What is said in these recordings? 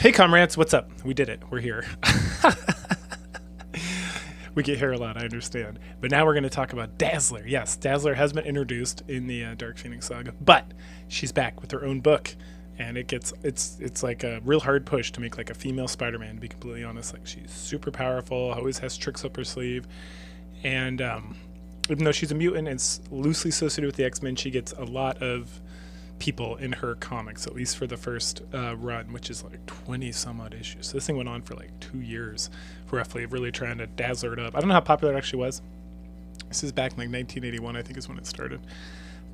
Hey comrades, what's up? We did it. We're here. We get here a lot, I understand. But now we're going to talk about Dazzler. Yes, Dazzler has been introduced in the Dark Phoenix saga, but she's back with her own book, and it's like a real hard push to make like a female Spider-Man. To be completely honest, like she's super powerful, always has tricks up her sleeve, and even though she's a mutant and it's loosely associated with the X-Men, she gets a lot of people in her comics, at least for the first run, which is like 20 some odd issues. So this thing went on for like 2 years roughly, really trying to dazzle it up. I don't know how popular it actually was. This is back in like 1981, I think is when it started.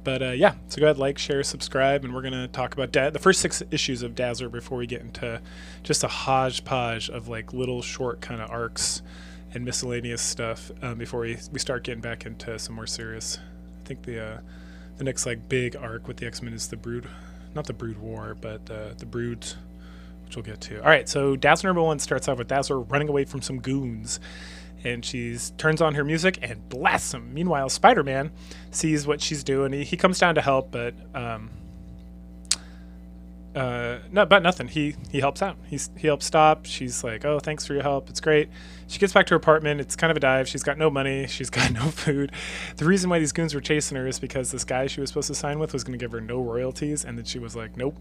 But yeah, so go ahead, like, share, subscribe, and we're going to talk about the first 6 issues of Dazzler before we get into just a hodgepodge of like little short kind of arcs and miscellaneous stuff before we start getting back into some more serious. I think the next like big arc with the X-Men is the Brood, not the Brood War, but the Broods, which we'll get to. All right, so Dazzler number 1 starts off with Dazzler running away from some goons, and she turns on her music and blasts them. Meanwhile, Spider-Man sees what she's doing. He comes down to help, but nothing. He helps out. He helps stop. She's like, oh, thanks for your help. It's great. She gets back to her apartment. It's kind of a dive. She's got no money. She's got no food. The reason why these goons were chasing her is because this guy she was supposed to sign with was going to give her no royalties, and then she was like, nope.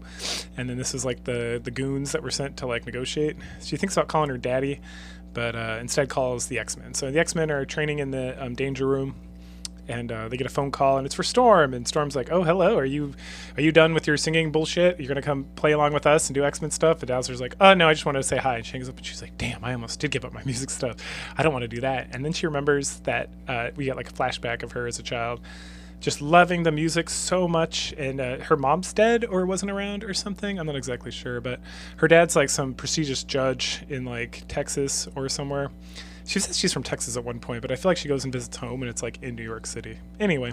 And then this is like the goons that were sent to like negotiate. She thinks about calling her daddy, but instead calls the X-Men. So the X-Men are training in the danger room. And they get a phone call, and it's for Storm. And Storm's like, "Oh, hello. Are you done with your singing bullshit? You're gonna come play along with us and do X-Men stuff?" And Dazzler's like, "Oh no, I just wanted to say hi." And she hangs up, and she's like, "Damn, I almost did give up my music stuff. I don't want to do that." And then she remembers that we get like a flashback of her as a child, just loving the music so much. And her mom's dead or wasn't around or something. I'm not exactly sure, but her dad's like some prestigious judge in like Texas or somewhere. She says she's from Texas at one point, but I feel like she goes and visits home, and it's like in New York City. Anyway,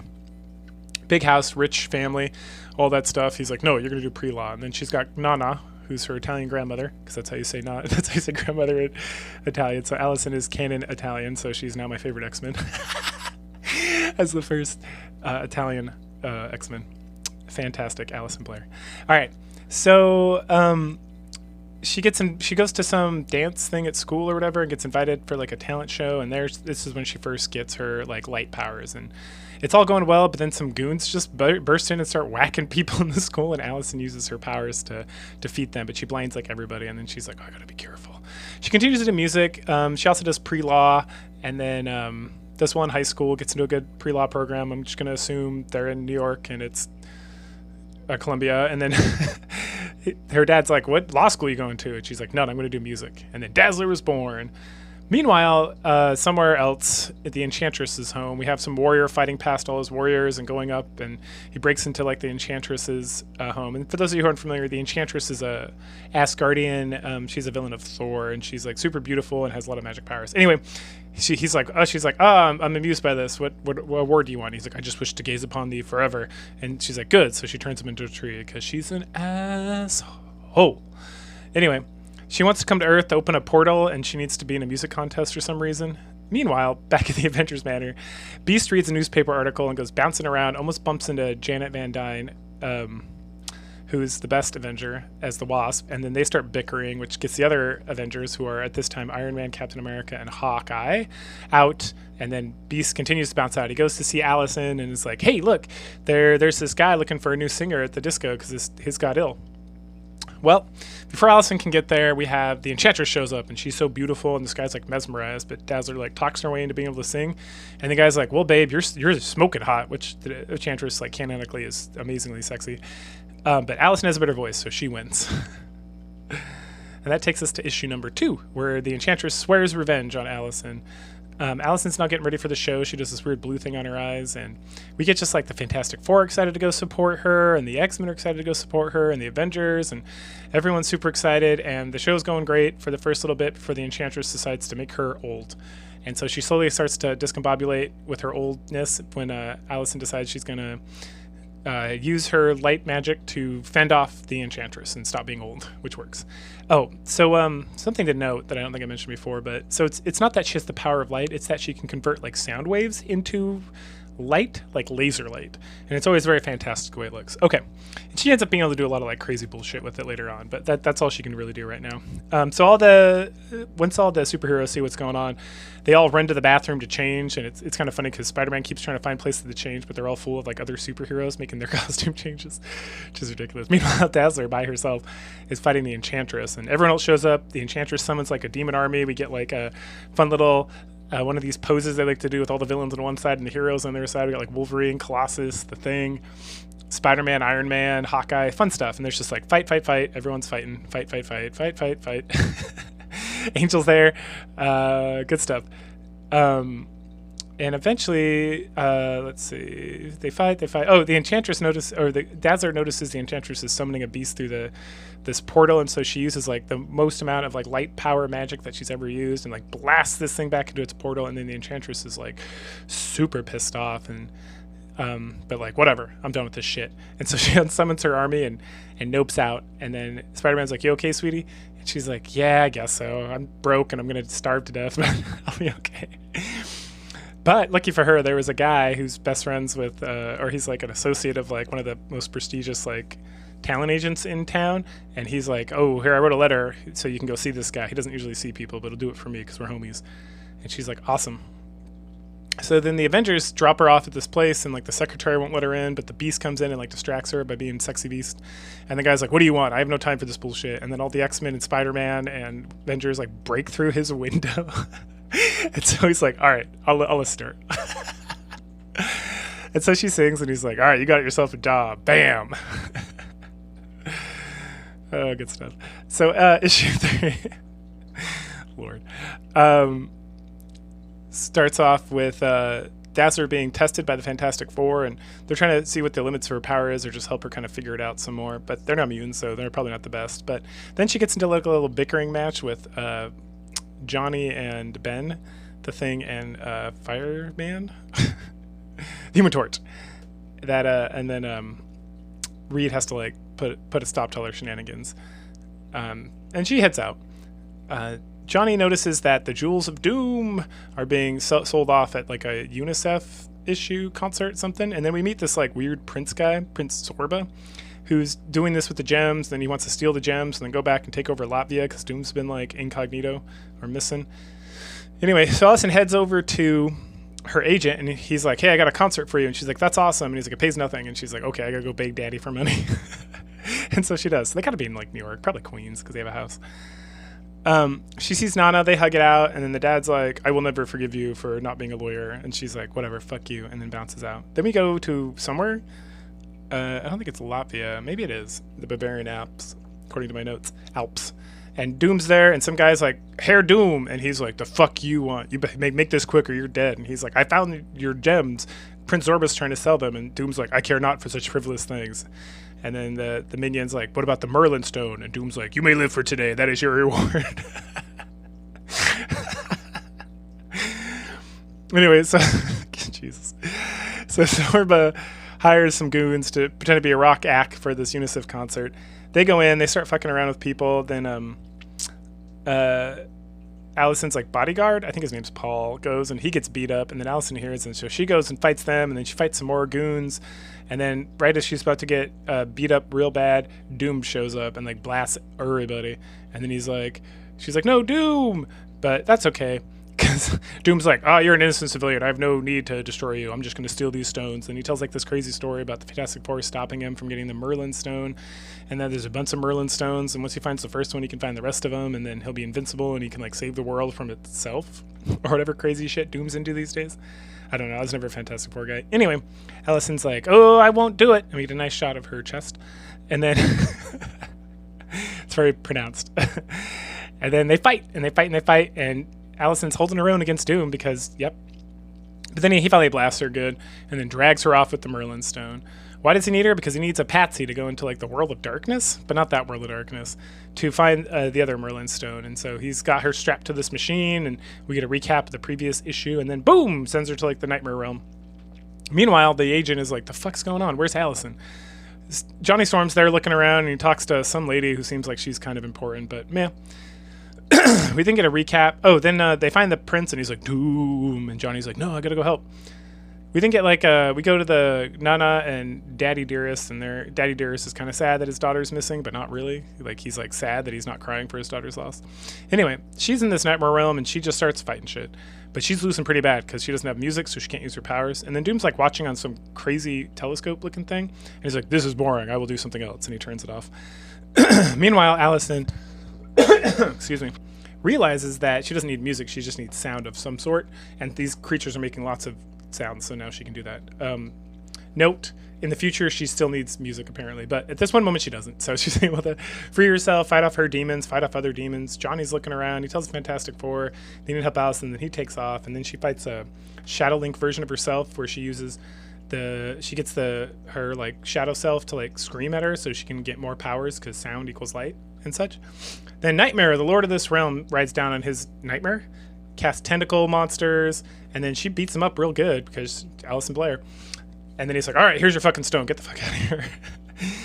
big house, rich family, all that stuff. He's like, no, you're going to do pre-law. And then she's got Nana, who's her Italian grandmother, because that's how you say that's how you say grandmother in Italian. So Allison is canon Italian, so she's now my favorite X-Men as the first Italian X-Men. Fantastic, Allison Blair. All right, so she goes to some dance thing at school or whatever and gets invited for like a talent show, and this is when she first gets her like light powers, and it's all going well, but then some goons just burst in and start whacking people in the school, and Allison uses her powers to defeat them, but she blinds like everybody, and then she's like, oh, I gotta be careful. She continues to do music. She also does pre-law, and then this one high school gets into a good pre-law program. I'm just gonna assume they're in New York and it's Columbia, and then her dad's like, what law school are you going to? And she's like, no, I'm going to do music. And then Dazzler was born. Meanwhile, somewhere else at the Enchantress's home, we have some warrior fighting past all his warriors and going up, and he breaks into like the Enchantress's home. And for those of you who aren't familiar, the Enchantress is a Asgardian. She's a villain of Thor, and she's like super beautiful and has a lot of magic powers. Anyway, she's like, I'm amused by this. What award do you want? He's like, I just wish to gaze upon thee forever. And she's like, good. So she turns him into a tree because she's an asshole. Anyway, she wants to come to Earth to open a portal, and she needs to be in a music contest for some reason. Meanwhile, back at the Avengers Manor, Beast reads a newspaper article and goes bouncing around, almost bumps into Janet Van Dyne, who's the best Avenger, as the Wasp, and then they start bickering, which gets the other Avengers, who are at this time Iron Man, Captain America, and Hawkeye, out, and then Beast continues to bounce out. He goes to see Allison and is like, hey, look, there's this guy looking for a new singer at the disco because his got ill. Well, before Allison can get there, we have the Enchantress shows up, and she's so beautiful, and this guy's like mesmerized, but Dazzler like talks her way into being able to sing, and the guy's like, well, babe, you're smoking hot, which the Enchantress like canonically is amazingly sexy. But Allison has a better voice, so she wins. And that takes us to issue number 2, where the Enchantress swears revenge on Allison. Allison's not getting ready for the show. She does this weird blue thing on her eyes, and we get just like the Fantastic Four excited to go support her, and the X-Men are excited to go support her, and the Avengers, and everyone's super excited, and the show's going great for the first little bit before the Enchantress decides to make her old. And so she slowly starts to discombobulate with her oldness when Allison decides she's going to use her light magic to fend off the Enchantress and stop being old, which works. Oh, so something to note that I don't think I mentioned before, but so it's not that she has the power of light, it's that she can convert like sound waves into light, like laser light, and it's always very fantastic the way it looks. Okay, and she ends up being able to do a lot of like crazy bullshit with it later on, but that's all she can really do right now. So once all the superheroes see what's going on, they all run to the bathroom to change, and it's kind of funny because Spider-Man keeps trying to find places to change, but they're all full of like other superheroes making their costume changes, which is ridiculous. Meanwhile, Dazzler by herself is fighting the Enchantress, and everyone else shows up. The Enchantress summons like a demon army. We get like a fun little one of these poses they like to do with all the villains on one side and the heroes on the other side. We got like Wolverine, Colossus, the Thing, Spider-Man, Iron Man, Hawkeye, fun stuff. And there's just like fight. Everyone's fighting, fight. Angel's there, good stuff. And eventually, let's see, they fight. Oh, the Enchantress the Dazzler notices the Enchantress is summoning a beast through this portal, and so she uses like the most amount of like light power magic that she's ever used, and like blasts this thing back into its portal. And then the Enchantress is like super pissed off, and but like whatever, I'm done with this shit. And so she unsummons her army and nopes out. And then Spider-Man's like, "You okay, sweetie?" And she's like, "Yeah, I guess so. I'm broke and I'm gonna starve to death, but I'll be okay." But lucky for her, there was a guy who's best friends with, or he's like an associate of like one of the most prestigious like talent agents in town, and he's like, "Oh, here, I wrote a letter so you can go see this guy. He doesn't usually see people, but he'll do it for me because we're homies." And she's like, "Awesome." So then the Avengers drop her off at this place, and like the secretary won't let her in, but the Beast comes in and like distracts her by being sexy Beast. And the guy's like, "What do you want? I have no time for this bullshit." And then all the X-Men and Spider-Man and Avengers like break through his window. And so he's like, "All right, I'll listen to her." And so she sings, and he's like, "All right, you got yourself a job." Bam. Oh, good stuff. So issue 3, Lord, starts off with Dazzler being tested by the Fantastic Four, and they're trying to see what the limits of her power is, or just help her kind of figure it out some more. But they're not immune, so they're probably not the best. But then she gets into like a little bickering match with Johnny and Ben, the Thing, and Fireman, the Human Torch. That and then Reed has to like put a stop to all her shenanigans, and she heads out. Johnny notices that the Jewels of Doom are being sold off at like a UNICEF issue concert something, and then we meet this like weird prince guy, Prince Zorba, who's doing this with the gems. Then he wants to steal the gems and then go back and take over Latvia because Doom's been like incognito or missing. Anyway, so Allison heads over to her agent, and he's like, "Hey, I got a concert for you." And she's like, "That's awesome." And he's like, "It pays nothing." And she's like, "Okay, I gotta go beg daddy for money." And so she does. They gotta be in like New York, probably Queens, because they have a house. She sees Nana, they hug it out, and then the dad's like, "I will never forgive you for not being a lawyer." And she's like, "Whatever, fuck you," and then bounces out. Then we go to somewhere. I don't think it's Latvia. Maybe it is. The Bavarian Alps, according to my notes. Alps. And Doom's there, and some guy's like, "Herr Doom," and he's like, "The fuck you want? You make this quick or you're dead." And he's like, "I found your gems. Prince Zorba's trying to sell them." And Doom's like, "I care not for such frivolous things." And then the minion's like, "What about the Merlin stone?" And Doom's like, "You may live for today. That is your reward." Anyway, so Jesus. So Zorba hires some goons to pretend to be a rock act for this UNICEF concert. They go in, they start fucking around with people. Then Allison's like bodyguard, I think his name's Paul, goes and he gets beat up, and then Allison hears, and so she goes and fights them, and then she fights some more goons. And then right as she's about to get beat up real bad, Doom shows up and like blasts everybody. And then she's like, "No, Doom!" But that's okay, because Doom's like, "Oh, you're an innocent civilian. I have no need to destroy you. I'm just going to steal these stones." And he tells like this crazy story about the Fantastic Four stopping him from getting the Merlin stone. And then there's a bunch of Merlin stones, and once he finds the first one, he can find the rest of them, and then he'll be invincible, and he can like save the world from itself, or whatever crazy shit Doom's into these days. I don't know. I was never a Fantastic Four guy. Anyway, Allison's like, "Oh, I won't do it." And we get a nice shot of her chest, and then it's very pronounced. And then they fight, and Allison's holding her own against Doom because, yep. But then he finally blasts her good, and then drags her off with the Merlin stone. Why does he need her? Because he needs a patsy to go into like the world of darkness, but not that world of darkness, to find the other Merlin stone. And so he's got her strapped to this machine, and we get a recap of the previous issue, and then boom, sends her to like the Nightmare Realm. Meanwhile, the agent is like, "The fuck's going on? Where's Allison?" Johnny Storm's there looking around, and he talks to some lady who seems like she's kind of important, but meh. We then get a recap. Oh, then they find the prince, and he's like, "Doom," and Johnny's like, "No, I gotta go help." We We then get like we go to the Nana and Daddy Dearest, and their Daddy Dearest is kind of sad that his daughter's missing, but not really. Like he's like sad that he's not crying for his daughter's loss. Anyway, she's in this nightmare realm and she just starts fighting shit, but she's losing pretty bad because she doesn't have music, so she can't use her powers. And then Doom's like watching on some crazy telescope looking thing, and he's like, "This is boring. I will do something else," and he turns it off. Meanwhile, Allison, excuse me, realizes that she doesn't need music, she just needs sound of some sort, and these creatures are making lots of sounds, so now she can do that. Note, in the future she still needs music apparently, but at this one moment she doesn't, so she's able to free herself, fight off her demons, fight off other demons. Johnny's looking around, he tells the Fantastic Four they need to help Allison, then he takes off, and then she fights a Shadow Link version of herself where she uses she gets her like shadow self to like scream at her so she can get more powers because sound equals light and such. Then Nightmare, the lord of this realm, rides down on his Nightmare, casts tentacle monsters, and then she beats him up real good because Alison Blair. And then he's like, "All right, here's your fucking stone. Get the fuck out of here."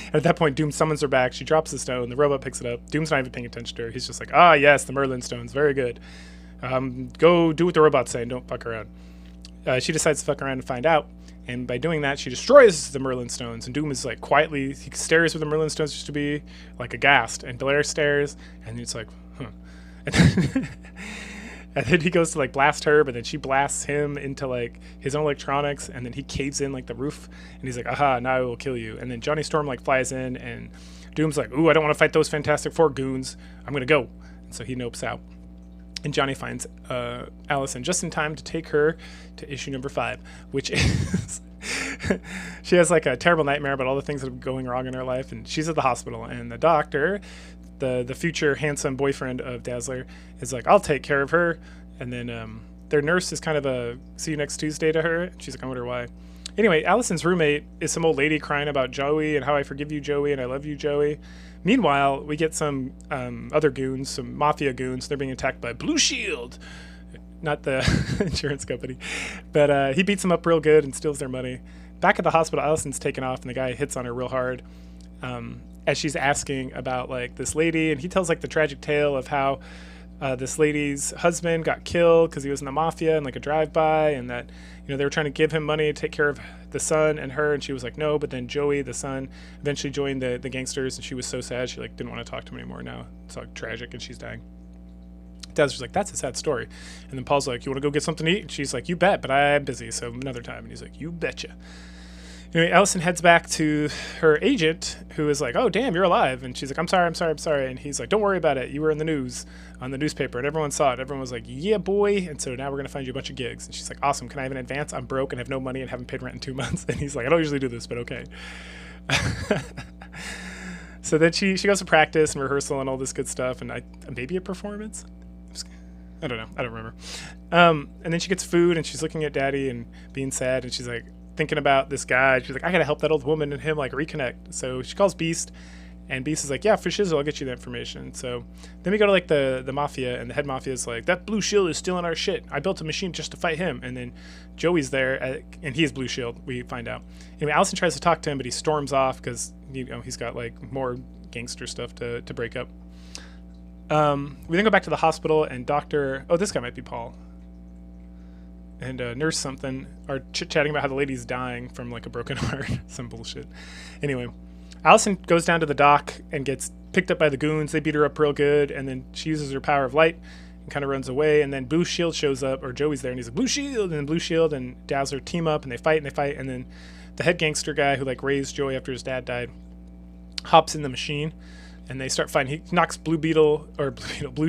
And at that point, Doom summons her back. She drops the stone. The robot picks it up. Doom's not even paying attention to her. He's just like, "Ah, yes, the Merlin stones. Very good. Go do what the robot's saying. Don't fuck around." She decides to fuck around and find out. And by doing that, she destroys the Merlin stones. And Doom is like quietly, he stares where the Merlin stones used to be, like aghast. And Blair stares, and it's like, huh. And then he goes to like blast her, but then she blasts him into like his own electronics, and then he caves in like the roof, and he's like, "Aha, now I will kill you." And then Johnny Storm like flies in, and Doom's like, "Ooh, I don't want to fight those Fantastic Four goons. I'm gonna go." And so he nopes out. And Johnny finds Allison just in time to take her to issue number 5, which is she has like a terrible nightmare about all the things that are going wrong in her life, and she's at the hospital, and the doctor, the future handsome boyfriend of Dazzler, is like, "I'll take care of her." And then their nurse is kind of a "see you next Tuesday" to her. She's like, "I wonder why." Anyway, Allison's roommate is some old lady crying about Joey and how "I forgive you, Joey, and I love you, Joey." Meanwhile, we get some other goons, some mafia goons. They're being attacked by Blue Shield, not the insurance company. But he beats them up real good and steals their money. Back at the hospital, Allison's taken off, and the guy hits on her real hard as she's asking about like this lady. And he tells like the tragic tale of how this lady's husband got killed because he was in the mafia and like a drive-by, and that, you know, they were trying to give him money to take care of the son and her, and she was like, no. But then Joey, the son, eventually joined the gangsters, and she was so sad she like didn't want to talk to him anymore. Now it's like tragic, and she's dying. Dazzler's like, "That's a sad story." And then Paul's like, "You want to go get something to eat?" And she's like, "You bet, but I'm busy, so another time." And he's like, "You betcha." Anyway, Allison heads back to her agent, who is like, "Oh, damn, you're alive." And she's like, I'm sorry. And he's like, "Don't worry about it. You were in the news, on the newspaper, and everyone saw it. Everyone was like, yeah, boy. And so now we're going to find you a bunch of gigs." And she's like, "Awesome. Can I have an advance? I'm broke and have no money and haven't paid rent in 2 months." And he's like, "I don't usually do this, but okay." So then she goes to practice and rehearsal and all this good stuff, and maybe a performance? I don't know. I don't remember. And then she gets food, and she's looking at Daddy and being sad, and she's like, thinking about this guy. She's like, "I gotta help that old woman and him like reconnect." So she calls Beast, and Beast is like, "Yeah, for shizzle, I'll get you the information." So then we go to like the mafia, and the head mafia is like, "That Blue Shield is stealing our shit. I built a machine just to fight him." And then Joey's there, and he is Blue Shield, we find out. Anyway, Allison tries to talk to him, but he storms off because, you know, he's got like more gangster stuff to break up. We then go back to the hospital, and this guy might be Paul, and Nurse something are chit-chatting about how the lady's dying from like a broken heart. Some bullshit. Anyway, Allison goes down to the dock and gets picked up by the goons. They beat her up real good, and then she uses her power of light and kind of runs away. And then Blue Shield shows up, or Joey's there, and he's like, "Blue Shield!" And then Blue Shield and Dazzler team up, and they fight. And then the head gangster guy who like raised Joey after his dad died hops in the machine, and they start fighting. He knocks Blue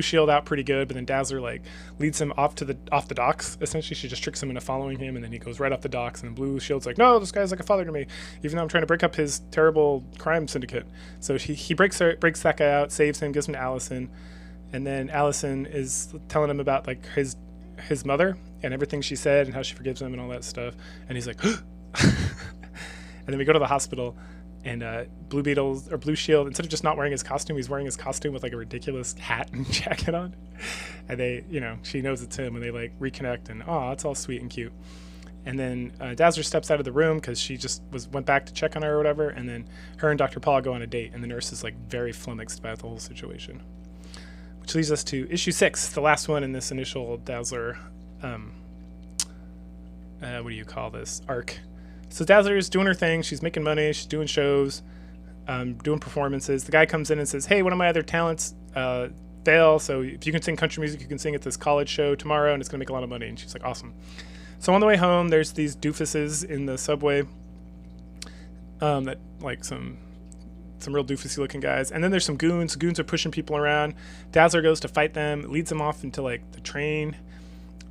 Shield out pretty good, but then Dazzler like leads him off the docks. Essentially, she just tricks him into following him, and then he goes right off the docks. And then Blue Shield's like, "No, this guy's like a father to me, even though I'm trying to break up his terrible crime syndicate." So he breaks that guy out, saves him, gives him to Allison, and then Allison is telling him about like his mother and everything she said and how she forgives him and all that stuff. And he's like, and then we go to the hospital. And Blue Shield, instead of just not wearing his costume, he's wearing his costume with like a ridiculous hat and jacket on. And she knows it's him, and they like reconnect, and it's all sweet and cute. And then Dazzler steps out of the room because she just went back to check on her or whatever. And then her and Dr. Paul go on a date, and the nurse is like very flummoxed about the whole situation. Which leads us to issue 6, the last one in this initial Dazzler what do you call this, arc. So Dazzler's doing her thing. She's making money. She's doing shows, doing performances. The guy comes in and says, hey, one of my other talents fail, so if you can sing country music, you can sing at this college show tomorrow, and it's going to make a lot of money. And she's like, awesome. So on the way home, there's these doofuses in the subway that, like, some real doofusy looking guys. And then there's some goons. Goons are pushing people around. Dazzler goes to fight them, leads them off into, like, the train.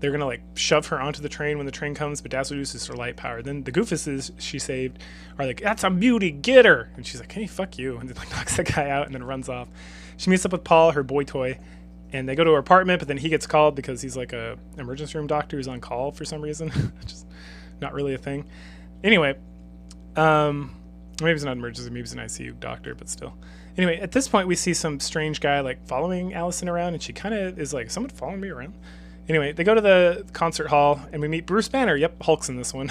They're going to, like, shove her onto the train when the train comes, but Dazzler uses her light power. Then the goofuses she saved are like, that's a beauty, get her! And she's like, hey, fuck you. And then, like, knocks the guy out and then runs off. She meets up with Paul, her boy toy, and they go to her apartment, but then he gets called because he's, like, a emergency room doctor who's on call for some reason. Just not really a thing. Anyway, maybe he's not an emergency, maybe he's an ICU doctor, but still. Anyway, at this point, we see some strange guy, like, following Allison around, and she kind of is like, someone following me around? Anyway, they go to the concert hall, and we meet Bruce Banner. Yep, Hulk's in this one.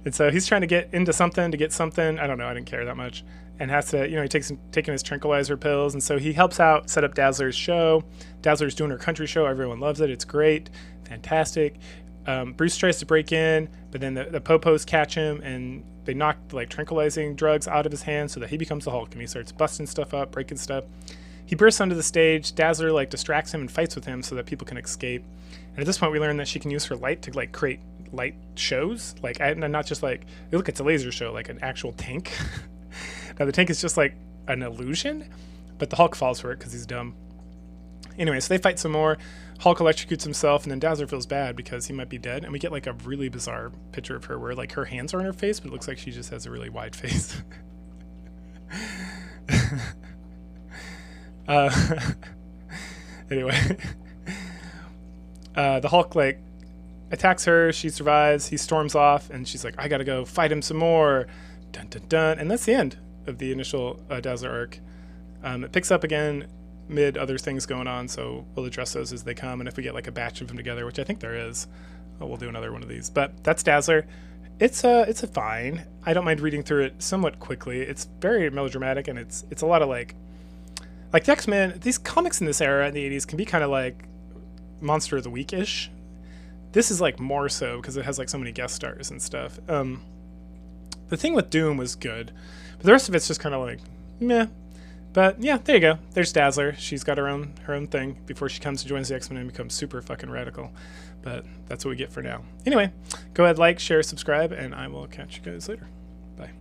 And so he's trying to get into something, to get something. I don't know, I didn't care that much. And has to, he taking his tranquilizer pills, and so he helps out set up Dazzler's show. Dazzler's doing her country show. Everyone loves it. It's great. Fantastic. Bruce tries to break in, but then the Popos catch him, and they knock, like, tranquilizing drugs out of his hands so that he becomes the Hulk, and he starts busting stuff up, breaking stuff. He bursts onto the stage. Dazzler, like, distracts him and fights with him so that people can escape. And at this point, we learn that she can use her light to, like, create light shows, like, and not just like, look, it's a laser show, like an actual tank. Now the tank is just like an illusion, but the Hulk falls for it because he's dumb. Anyway, so they fight some more. Hulk electrocutes himself, and then Dazzler feels bad because he might be dead. And we get, like, a really bizarre picture of her where, like, her hands are on her face, but it looks like she just has a really wide face. Anyway, the Hulk, like, attacks her. She survives. He storms off, and she's like, I gotta go fight him some more. Dun dun dun. And that's the end of the initial Dazzler arc. It picks up again mid other things going on, so we'll address those as they come, and if we get, like, a batch of them together, which I think there is, we'll do another one of these. But that's Dazzler. It's a fine. I don't mind reading through it somewhat quickly. It's very melodramatic, and it's a lot of, like the X-Men. These comics in this era in the 80s can be kind of like Monster of the Week-ish. This is, like, more so because it has, like, so many guest stars and stuff. The thing with Doom was good, but the rest of it's just kind of like meh. But yeah, there you go. There's Dazzler. She's got her own thing before she comes to join the X-Men and becomes super fucking radical. But that's what we get for now. Anyway, go ahead, like, share, subscribe, and I will catch you guys later.